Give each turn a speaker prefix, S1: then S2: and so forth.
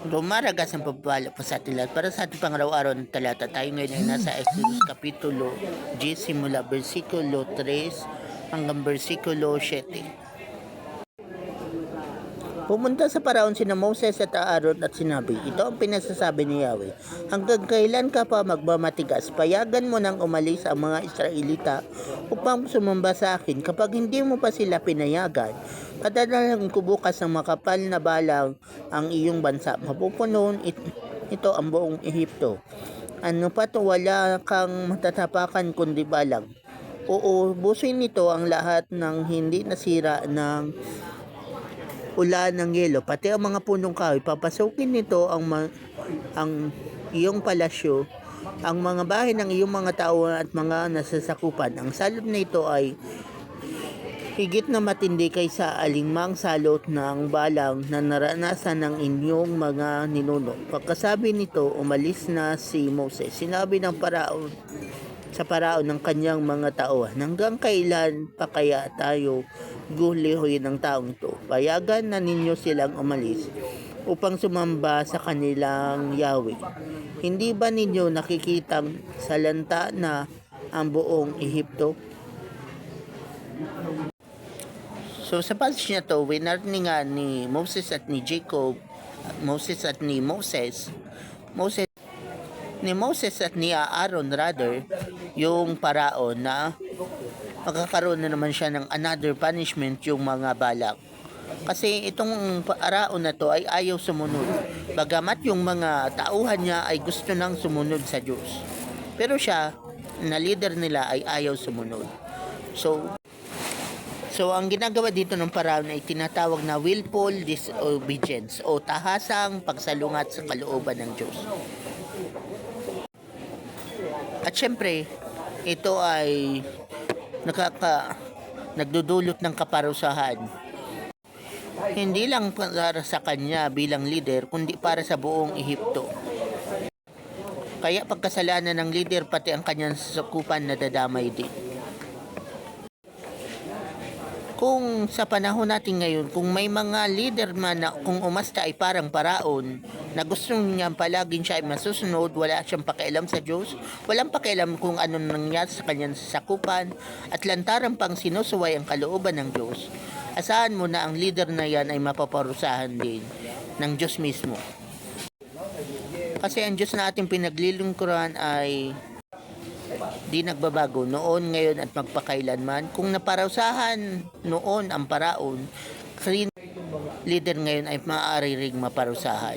S1: Lumaragas ang pagpapala po sa ating lahat. Para sa ating pangaraw-araw ng talata, tayo ngayon ay nasa Exodus Kapitulo 10 simula versikulo 3 hanggang versikulo 7. Pumunta sa paraon sina Moses at Aaron at sinabi, ito ang pinasasabi ni Yahweh, hanggang kailan ka pa magmamatigas? Payagan mo nang umalis ang mga Israelita upang sumamba sa akin. Kapag hindi mo pa sila pinayagan, padadalhan ko bukas ng makapal na balang ang iyong bansa. Mapupunon ito ang buong Ehipto. Ano pa to, wala kang matatapakan kundi balang. Uubusin nito ang lahat ng hindi nasira ng ulan ng yelo, pati ang mga punong kahoy. Papasukin nito ang iyong palasyo, ang mga bahay ng iyong mga tao at mga nasasakupan. Ang salot na ito ay higit na matindi kaysa alingmang salot ng balang na naranasan ng inyong mga ninuno. Pagkasabi nito, umalis na si Moses. Sinabi ng sa paraon ng kanyang mga tauhan, hanggang kailan pa kaya tayo gulihoy ng taong to? Payagan na ninyo silang umalis upang sumamba sa kanilang Yahweh. Hindi ba ninyo nakikitang salanta na ang buong Ehipto? So sa passage na to, winarningan ni Moses at ni Jacob, Moses at ni Moses at ni Aaron rather, yung paraon na magkakaroon na naman siya ng another punishment, yung mga balak. Kasi itong paraon na to ay ayaw sumunod. Bagamat yung mga tauhan niya ay gusto nang sumunod sa Diyos. Pero siya, na leader nila ay ayaw sumunod. So ang ginagawa dito ng paraon ay tinatawag na willful disobedience o tahasang pagsalungat sa kalooban ng Diyos. At syempre, ito ay nagdudulot ng kaparusahan. Hindi lang para sa kanya bilang leader, kundi para sa buong Ehipto. Kaya pagkasalanan ng leader, pati ang kanyang sasakupan nadadamay din. Kung sa panahon natin ngayon, kung may mga leader man na kung umasta ay parang paraon, na gusto niya palaging siya ay masusunod, wala siyang pakialam sa Diyos, walang pakialam kung ano nangyari sa kanyang sakupan, at lantaran pang sinusuway ang kalooban ng Diyos, asahan mo na ang leader na yan ay mapaparusahan din ng Diyos mismo. Kasi ang Diyos na ating pinaglilingkuran ay di nagbabago noon, ngayon at magpakailanman. Kung naparusahan noon ang paraon, leader ngayon ay maaari ring maparusahan.